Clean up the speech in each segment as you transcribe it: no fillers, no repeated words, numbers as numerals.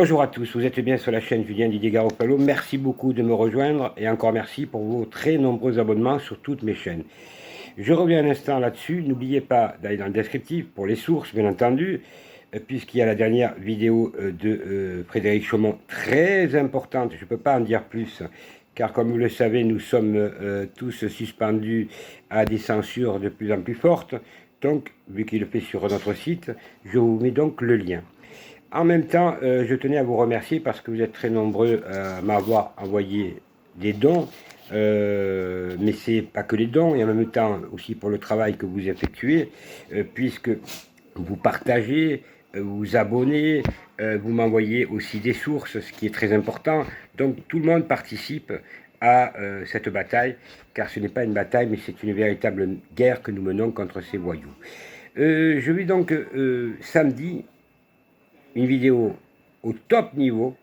Bonjour à tous, vous êtes bien sur la chaîne Julien Didier Garoppolo. Merci beaucoup de me rejoindre et encore merci pour vos très nombreux abonnements sur toutes mes chaînes. Je reviens un instant là-dessus. N'oubliez pas d'aller dans le descriptif pour les sources, bien entendu, puisqu'il y a la dernière vidéo de Frédéric Chaumont, très importante. Je ne peux pas en dire plus, car comme vous le savez, nous sommes tous suspendus à des censures de plus en plus fortes. Donc, vu qu'il le fait sur notre site, je vous mets donc le lien. En même temps, je tenais à vous remercier parce que vous êtes très nombreux à m'avoir envoyé des dons, mais c'est pas que les dons, et en même temps aussi pour le travail que vous effectuez, puisque vous partagez, vous abonnez, vous m'envoyez aussi des sources, ce qui est très important. Donc tout le monde participe à cette bataille, car ce n'est pas une bataille, mais c'est une véritable guerre que nous menons contre ces voyous. Je vais donc samedi une vidéo au top niveau.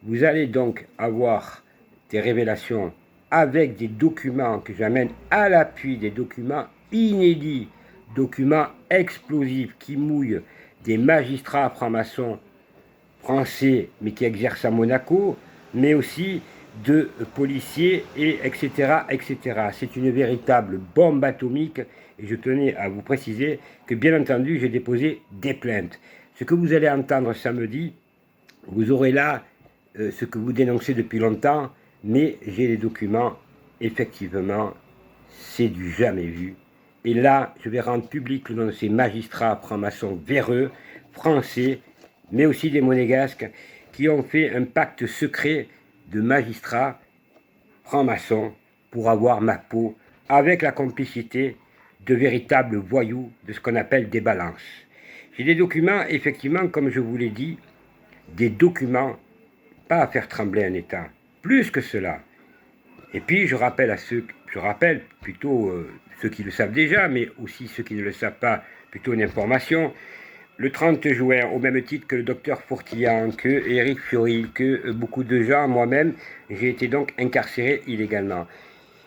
Vous allez donc avoir des révélations avec des documents que j'amène à l'appui, des documents inédits, documents explosifs qui mouillent des magistrats francs-maçons français mais qui exercent à Monaco, mais aussi de policiers et etc. etc. C'est une véritable bombe atomique et je tenais à vous préciser que bien entendu j'ai déposé des plaintes. Ce que vous allez entendre samedi, vous aurez là ce que vous dénoncez depuis longtemps, mais j'ai les documents, effectivement, c'est du jamais vu. Et là, je vais rendre public le nom de ces magistrats francs-maçons véreux, français, mais aussi des monégasques, qui ont fait un pacte secret de magistrats francs-maçons pour avoir ma peau, avec la complicité de véritables voyous de ce qu'on appelle des balances. J'ai des documents, effectivement, comme je vous l'ai dit, des documents pas à faire trembler un État, plus que cela. Et puis je rappelle plutôt ceux qui le savent déjà, mais aussi ceux qui ne le savent pas, plutôt une information. Le 30 juin, au même titre que le docteur Fourtillan, que Éric Fioril, que beaucoup de gens, moi-même, j'ai été donc incarcéré illégalement.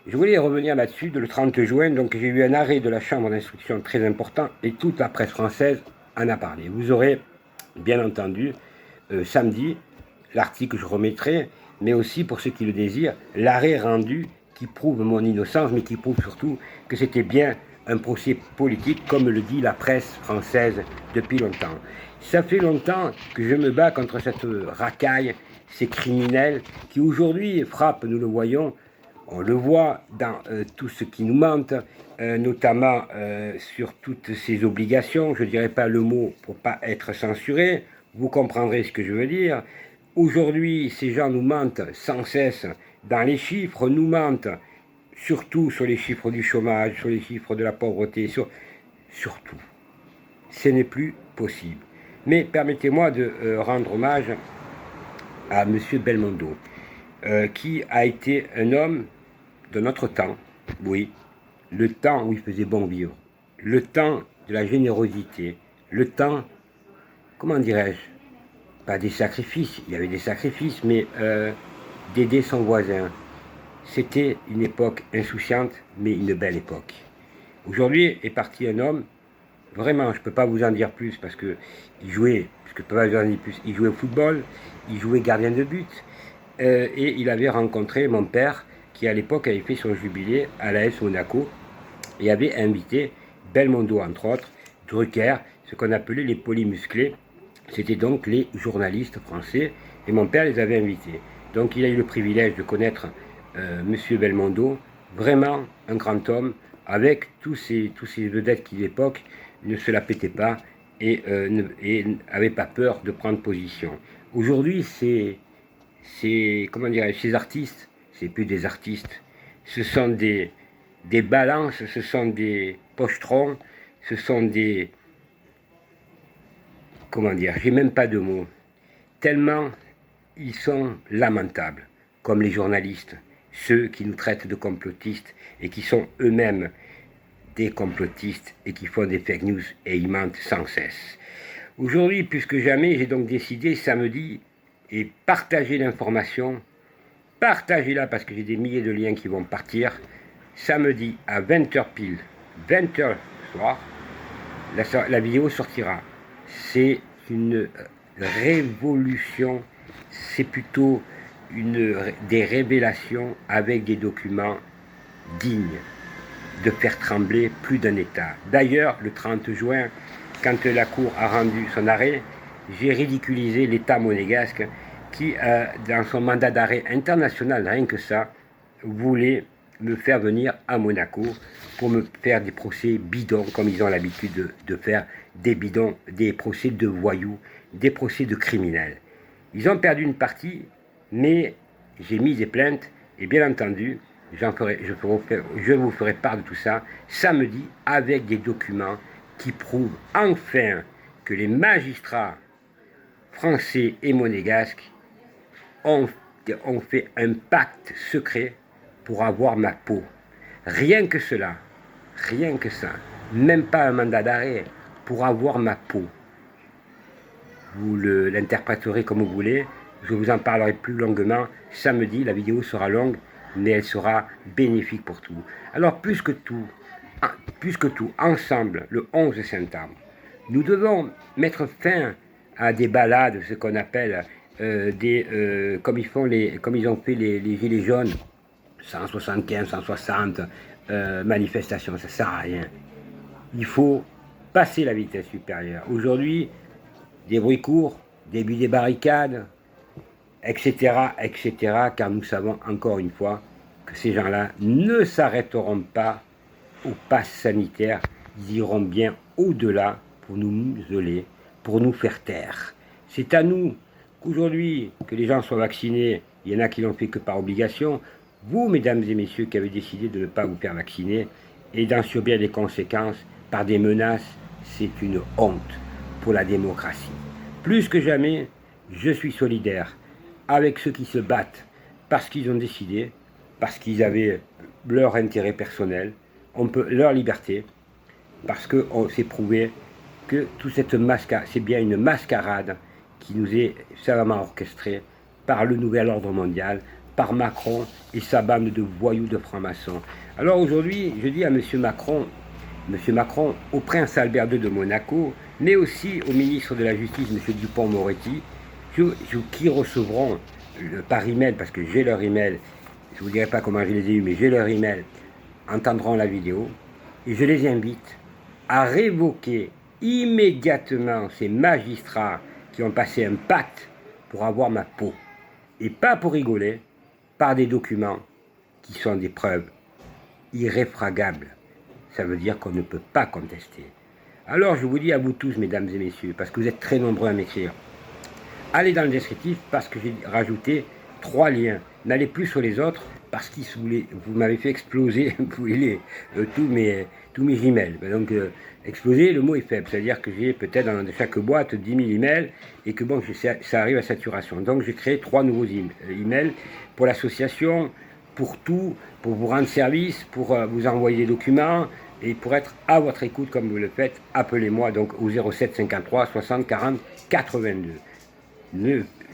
Je voulais revenir là-dessus, le 30 juin, donc j'ai eu un arrêt de la chambre d'instruction très important et toute la presse française en a parlé. Vous aurez, bien entendu, samedi, l'article que je remettrai, mais aussi pour ceux qui le désirent, l'arrêt rendu qui prouve mon innocence, mais qui prouve surtout que c'était bien un procès politique, comme le dit la presse française depuis longtemps. Ça fait longtemps que je me bats contre cette racaille, ces criminels qui aujourd'hui frappent, nous le voyons, on le voit dans tout ce qui nous mente, notamment sur toutes ces obligations. Je ne dirai pas le mot pour ne pas être censuré. Vous comprendrez ce que je veux dire. Aujourd'hui, ces gens nous mentent sans cesse dans les chiffres, nous mentent surtout sur les chiffres du chômage, sur les chiffres de la pauvreté, surtout. Ce n'est plus possible. Mais permettez-moi de rendre hommage à M. Belmondo, qui a été un homme de notre temps, oui, le temps où il faisait bon vivre, le temps de la générosité, le temps, comment dirais-je, pas des sacrifices, il y avait des sacrifices, mais d'aider son voisin. C'était une époque insouciante, mais une belle époque. Aujourd'hui est parti un homme, vraiment, je ne peux pas vous en dire plus, parce qu'il jouait, il jouait au football, il jouait gardien de but, et il avait rencontré mon père, qui à l'époque avait fait son jubilé à l'AS Monaco, et avait invité Belmondo, entre autres, Drucker, ce qu'on appelait les polymusclés. C'était donc les journalistes français, et mon père les avait invités. Donc il a eu le privilège de connaître Monsieur Belmondo, vraiment un grand homme, avec tous ces vedettes qui, à l'époque, ne se la pétaient pas et n'avaient pas peur de prendre position. Aujourd'hui, comment dirais-je, ces artistes, c'est plus des artistes, ce sont des balances, ce sont des pochetrons, ce sont des, comment dire, j'ai même pas de mots, tellement ils sont lamentables, comme les journalistes, ceux qui nous traitent de complotistes et qui sont eux-mêmes des complotistes et qui font des fake news et ils mentent sans cesse. Aujourd'hui, plus que jamais, j'ai donc décidé samedi et partager l'information, partagez-la parce que j'ai des milliers de liens qui vont partir. Samedi à 20h pile, 20h soir, la vidéo sortira. C'est révolution, c'est plutôt des révélations avec des documents dignes de faire trembler plus d'un État. D'ailleurs, le 30 juin, quand la Cour a rendu son arrêt, j'ai ridiculisé l'État monégasque qui, dans son mandat d'arrêt international, rien que ça, voulait me faire venir à Monaco pour me faire des procès bidons, comme ils ont l'habitude de faire des bidons, des procès de voyous, des procès de criminels. Ils ont perdu une partie, mais j'ai mis des plaintes, et bien entendu, je vous ferai part de tout ça samedi avec des documents qui prouvent enfin que les magistrats français et monégasques ont fait un pacte secret pour avoir ma peau. Rien que cela, rien que ça, même pas un mandat d'arrêt pour avoir ma peau. Vous l'interpréterez comme vous voulez, je vous en parlerai plus longuement samedi, la vidéo sera longue, mais elle sera bénéfique pour tout. Alors plus que tout, ensemble, le 11 septembre, nous devons mettre fin à des balades, ce qu'on appelle comme ils ont fait les Gilets jaunes, 175, 160 manifestations, ça ne sert à rien. Il faut passer la vitesse supérieure. Aujourd'hui, des bruits courts, début des barricades, etc., etc., car nous savons encore une fois que ces gens-là ne s'arrêteront pas au pass sanitaire, ils iront bien au-delà pour nous museler, pour nous faire taire. C'est à nous qu'aujourd'hui, que les gens soient vaccinés, il y en a qui l'ont fait que par obligation, vous, mesdames et messieurs, qui avez décidé de ne pas vous faire vacciner, et d'en subir les conséquences par des menaces, c'est une honte pour la démocratie. Plus que jamais, je suis solidaire avec ceux qui se battent parce qu'ils ont décidé, parce qu'ils avaient leur intérêt personnel, leur liberté, parce qu'on s'est prouvé que toute cette mascarade, c'est bien une mascarade qui nous est savamment orchestrée par le nouvel ordre mondial, par Macron et sa bande de voyous de francs-maçons. Alors aujourd'hui, je dis à M. Macron, au prince Albert II de Monaco, mais aussi au ministre de la Justice, M. Dupond-Moretti, qui recevront par email, parce que j'ai leur email, je ne vous dirai pas comment je les ai eus, mais j'ai leur email, entendront la vidéo, et je les invite à révoquer immédiatement ces magistrats qui ont passé un pacte pour avoir ma peau, et pas pour rigoler, par des documents qui sont des preuves irréfragables. Ça veut dire qu'on ne peut pas contester. Alors je vous dis à vous tous, mesdames et messieurs, parce que vous êtes très nombreux à m'écrire, allez dans le descriptif parce que j'ai rajouté 3 liens. N'allez plus sur les autres parce que vous m'avez fait exploser tous mes emails. Donc exploser, le mot est faible. C'est-à-dire que j'ai peut-être dans chaque boîte 10 000 emails et que bon, ça arrive à saturation. Donc j'ai créé 3 nouveaux emails pour l'association, pour tout, pour vous rendre service, pour vous envoyer des documents et pour être à votre écoute comme vous le faites. Appelez-moi donc au 07 53 60 40 82.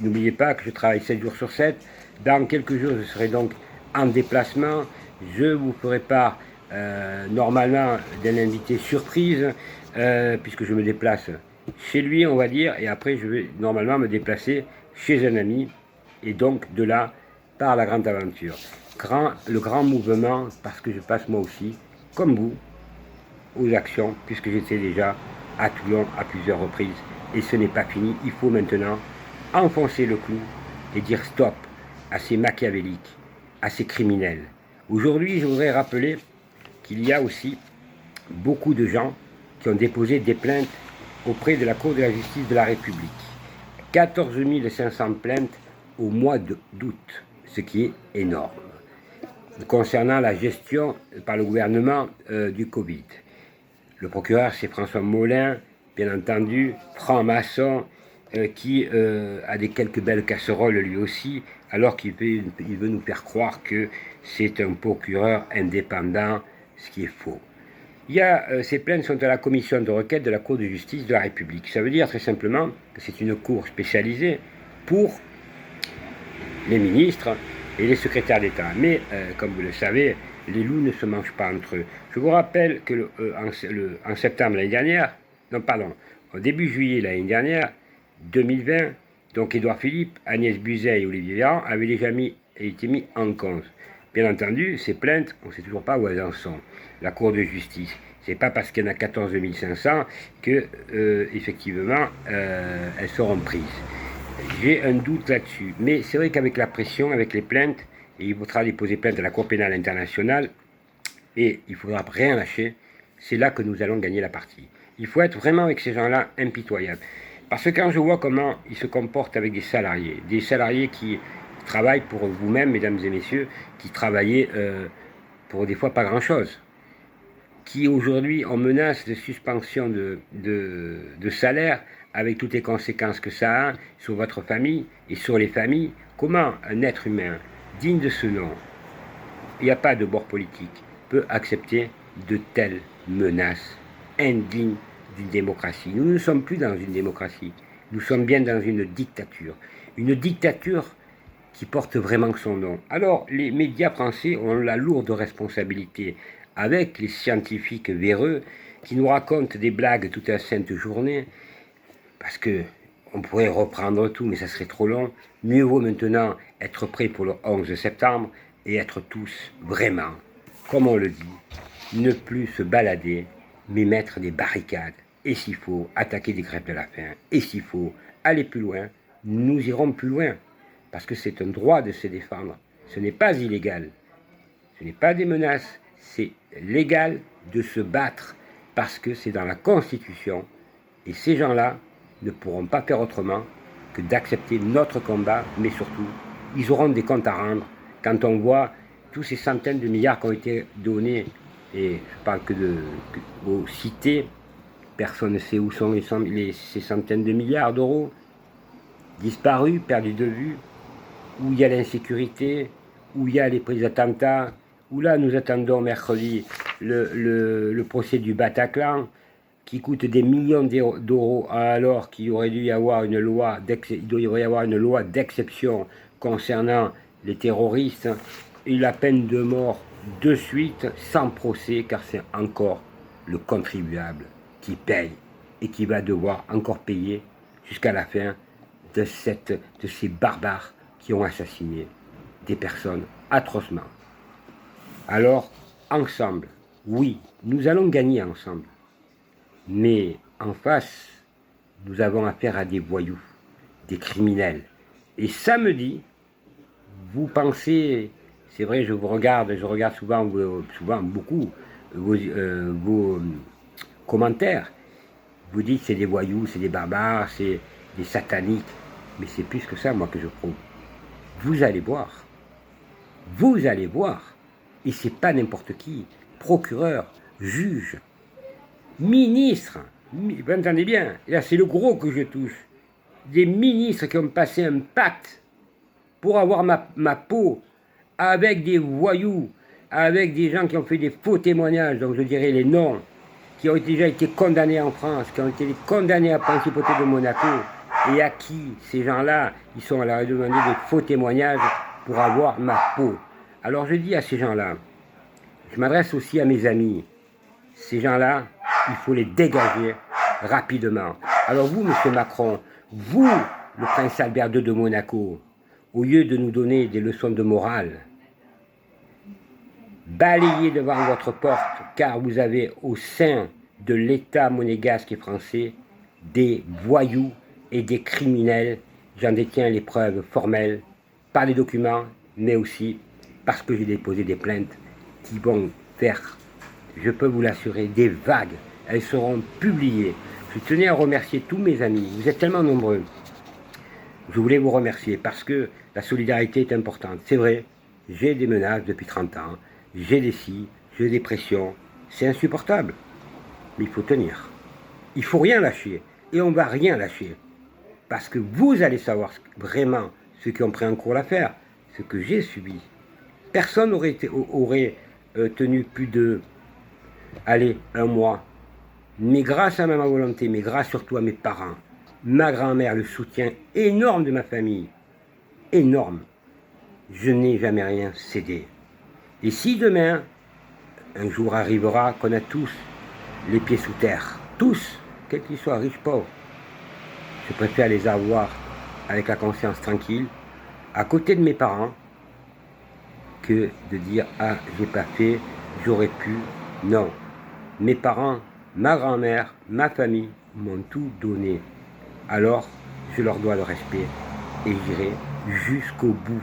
N'oubliez pas que je travaille 7 jours sur 7. Dans quelques jours, je serai donc en déplacement. Je vous ferai part normalement d'un invité surprise, puisque je me déplace chez lui, on va dire, et après je vais normalement me déplacer chez un ami, et donc de là, par la grande aventure. Le grand mouvement, parce que je passe moi aussi, comme vous, aux actions, puisque j'étais déjà à Toulon à plusieurs reprises, et ce n'est pas fini. Il faut maintenant enfoncer le clou et dire stop à ces machiavéliques, à ces criminels. Aujourd'hui, je voudrais rappeler qu'il y a aussi beaucoup de gens qui ont déposé des plaintes auprès de la Cour de la justice de la République. 14 500 plaintes au mois d'août, ce qui est énorme, concernant la gestion par le gouvernement du Covid. Le procureur, c'est François Molin, bien entendu, franc-maçon, qui a quelques belles casseroles lui aussi, alors qu'il veut nous faire croire que c'est un procureur indépendant, ce qui est faux. Ces plaintes sont à la commission de requête de la Cour de justice de la République. Ça veut dire très simplement que c'est une cour spécialisée pour les ministres et les secrétaires d'État. Mais, comme vous le savez, les loups ne se mangent pas entre eux. Je vous rappelle que en septembre l'année dernière, non pardon, au début juillet l'année dernière, 2020, donc Édouard Philippe, Agnès Buzyn et Olivier Véran avaient déjà été mis en cause. Bien entendu, ces plaintes, on ne sait toujours pas où elles en sont. La Cour de justice, c'est pas parce qu'il y en a 14 500 que, effectivement, elles seront prises. J'ai un doute là-dessus. Mais c'est vrai qu'avec la pression, avec les plaintes, et il faudra déposer plainte à la Cour pénale internationale, et il ne faudra rien lâcher, c'est là que nous allons gagner la partie. Il faut être vraiment avec ces gens-là impitoyables. Parce que quand je vois comment ils se comportent avec des salariés qui travaillent pour vous-même, mesdames et messieurs, qui travaillaient pour des fois pas grand-chose, qui aujourd'hui on menace de suspension de salaire avec toutes les conséquences que ça a sur votre famille et sur les familles, comment un être humain digne de ce nom, il n'y a pas de bord politique, peut accepter de telles menaces indignes d'une démocratie. Nous ne sommes plus dans une démocratie, nous sommes bien dans une dictature qui porte vraiment son nom. Alors, les médias français ont la lourde responsabilité, avec les scientifiques véreux qui nous racontent des blagues toute la sainte journée, parce que on pourrait reprendre tout, mais ça serait trop long. Mieux vaut maintenant être prêt pour le 11 septembre et être tous vraiment, comme on le dit, ne plus se balader, mais mettre des barricades. Et s'il faut, attaquer des grèves de la faim. Et s'il faut, aller plus loin, nous irons plus loin. Parce que c'est un droit de se défendre. Ce n'est pas illégal. Ce n'est pas des menaces. C'est légal de se battre parce que c'est dans la Constitution. Et ces gens-là ne pourront pas faire autrement que d'accepter notre combat, mais surtout, ils auront des comptes à rendre quand on voit tous ces centaines de milliards qui ont été donnés, et je parle aux cités, personne ne sait où sont ces centaines de milliards d'euros, disparus, perdus de vue, où il y a l'insécurité, où il y a les prises d'attentats, où là nous attendons mercredi le procès du Bataclan, qui coûte des millions d'euros, alors qu'il aurait dû y avoir une loi d'exception concernant les terroristes, et la peine de mort de suite, sans procès, car c'est encore le contribuable qui paye et qui va devoir encore payer jusqu'à la fin de ces barbares qui ont assassiné des personnes atrocement. Alors, ensemble, oui, nous allons gagner ensemble. Mais en face, nous avons affaire à des voyous, des criminels. Et samedi, vous pensez, c'est vrai, je regarde souvent beaucoup vos commentaires. Vous dites c'est des voyous, c'est des barbares, c'est des sataniques. Mais c'est plus que ça, moi, que je prouve. Vous allez voir. Vous allez voir. Et c'est pas n'importe qui. Procureur, juge, ministre. Vous entendez bien. Et là, c'est le gros que je touche. Des ministres qui ont passé un pacte pour avoir ma peau avec des voyous, avec des gens qui ont fait des faux témoignages, donc je dirais les noms, qui ont déjà été condamnés en France, qui ont été condamnés à la principauté de Monaco, et à qui ces gens-là, ils sont allés demander des faux témoignages pour avoir ma peau. Alors je dis à ces gens-là, je m'adresse aussi à mes amis, ces gens-là, il faut les dégager rapidement. Alors vous, M. Macron, vous, le prince Albert II de Monaco, au lieu de nous donner des leçons de morale, balayez devant votre porte, car vous avez au sein de l'État monégasque et français des voyous et des criminels. J'en détiens les preuves formelles, par les documents, mais aussi parce que j'ai déposé des plaintes qui vont faire, je peux vous l'assurer, des vagues. Elles seront publiées. Je tenais à remercier tous mes amis. Vous êtes tellement nombreux. Je voulais vous remercier parce que la solidarité est importante. C'est vrai, j'ai des menaces depuis 30 ans. J'ai des si, j'ai des pressions. C'est insupportable. Mais il faut tenir. Il ne faut rien lâcher. Et on ne va rien lâcher. Parce que vous allez savoir vraiment, ceux qui ont pris en cours l'affaire, ce que j'ai subi. Personne n'aurait tenu plus de, un mois. Mais grâce à ma volonté, mais grâce surtout à mes parents, ma grand-mère, le soutien énorme de ma famille, énorme, je n'ai jamais rien cédé. Et si demain, un jour arrivera qu'on a tous les pieds sous terre, tous, quels qu'ils soient, riches, pauvres, Je préfère les avoir avec la conscience tranquille, à côté de mes parents, que de dire « Ah, j'ai pas fait, j'aurais pu ». Non. Mes parents, ma grand-mère, ma famille m'ont tout donné. Alors, je leur dois le respect et j'irai jusqu'au bout.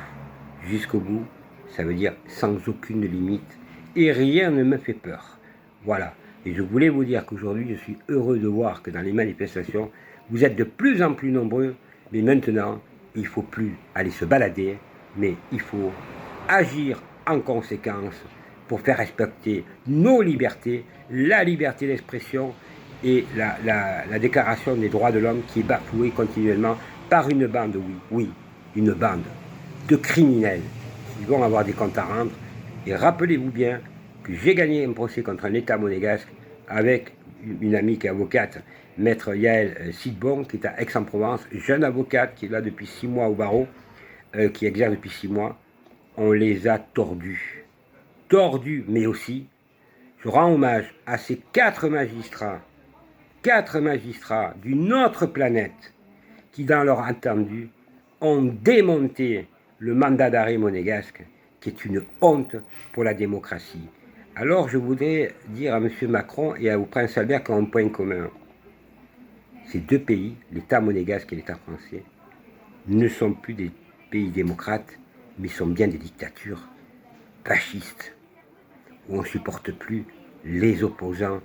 Jusqu'au bout, ça veut dire sans aucune limite. Et rien ne me fait peur. Voilà. Et je voulais vous dire qu'aujourd'hui, je suis heureux de voir que dans les manifestations, vous êtes de plus en plus nombreux. Mais maintenant, il ne faut plus aller se balader, mais il faut agir en conséquence pour faire respecter nos libertés, la liberté d'expression et la déclaration des droits de l'homme qui est bafouée continuellement par une bande, oui, une bande de criminels qui vont avoir des comptes à rendre. Et rappelez-vous bien que j'ai gagné un procès contre un État monégasque avec une amie qui est avocate, maître Yael Sidbon, qui est à Aix-en-Provence, jeune avocate qui est là depuis 6 mois au barreau, qui exerce depuis 6 mois. On les a tordus. Tordus, mais aussi, je rends hommage à ces 4 magistrats d'une autre planète qui, dans leur attendu, ont démonté le mandat d'arrêt monégasque, qui est une honte pour la démocratie. Alors je voudrais dire à M. Macron et au prince Albert qu'ils ont un point commun. Ces deux pays, l'État monégasque et l'État français, ne sont plus des pays démocrates, mais sont bien des dictatures fascistes, où on ne supporte plus les opposants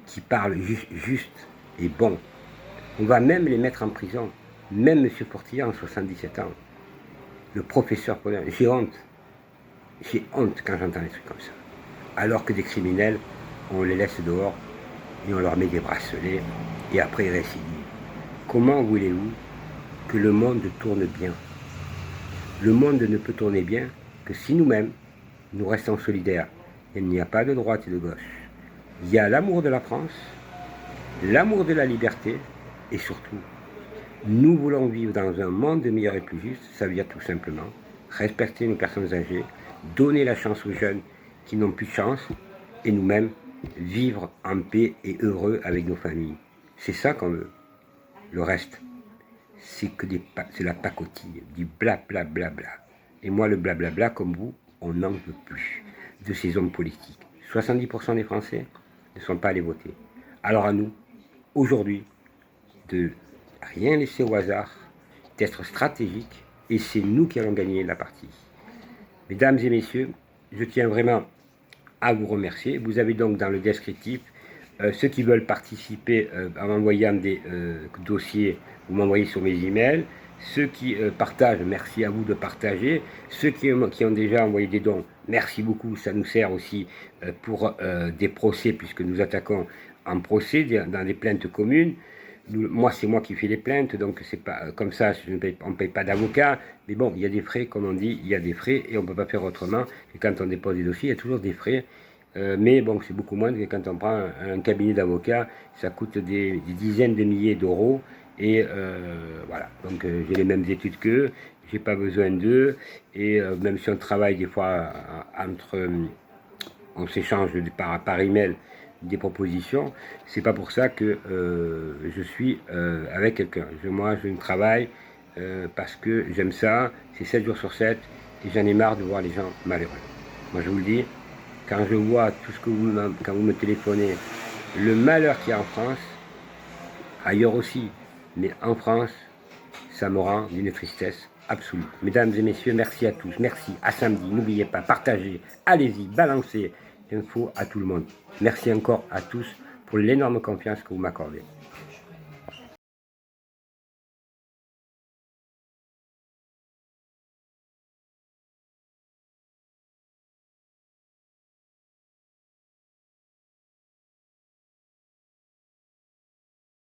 qui parlent juste et bon. On va même les mettre en prison, même M. Portillan, 77 ans, le professeur Paulin. J'ai honte quand j'entends des trucs comme ça. Alors que des criminels, on les laisse dehors et on leur met des bracelets et après ils récidivent. Comment voulez-vous que le monde tourne bien? Le monde ne peut tourner bien que si nous-mêmes, nous restons solidaires. Il n'y a pas de droite et de gauche. Il y a l'amour de la France, l'amour de la liberté et surtout, nous voulons vivre dans un monde meilleur et plus juste. Ça veut dire tout simplement respecter nos personnes âgées, donner la chance aux jeunes qui n'ont plus de chance et nous-mêmes vivre en paix et heureux avec nos familles. C'est ça qu'on veut. Le reste, c'est la pacotille, du blablabla. Et moi, le blablabla, comme vous, on n'en veut plus de ces hommes politiques. 70% des Français ne sont pas allés voter. Alors à nous, aujourd'hui, de rien laisser au hasard, d'être stratégique, et c'est nous qui allons gagner la partie. Mesdames et messieurs, je tiens vraiment à vous remercier. Vous avez donc dans le descriptif ceux qui veulent participer en m'envoyant des dossiers, vous m'envoyez sur mes emails. Ceux qui partagent, merci à vous de partager. Ceux qui ont déjà envoyé des dons, merci beaucoup. Ça nous sert aussi pour des procès, puisque nous attaquons en procès dans des plaintes communes. Moi, c'est moi qui fais les plaintes, donc c'est pas comme ça, on ne paye pas d'avocat. Mais bon, il y a des frais, comme on dit, il y a des frais et on ne peut pas faire autrement. Et quand on dépose des dossiers, il y a toujours des frais. Mais bon, c'est beaucoup moins que quand on prend un cabinet d'avocats, ça coûte des dizaines de milliers d'euros. Et voilà, donc j'ai les mêmes études qu'eux, j'ai pas besoin d'eux. Et même si on travaille des fois on s'échange par email des propositions, c'est pas pour ça que je suis avec quelqu'un. Moi, je travaille parce que j'aime ça, c'est 7 jours sur 7, et j'en ai marre de voir les gens malheureux. Moi, je vous le dis, quand je vois tout ce que quand vous me téléphonez, le malheur qu'il y a en France, ailleurs aussi, mais en France, ça me rend d'une tristesse absolue. Mesdames et messieurs, merci à tous, merci, à samedi, n'oubliez pas, partagez, allez-y, balancez l'info à tout le monde. Merci encore à tous pour l'énorme confiance que vous m'accordez.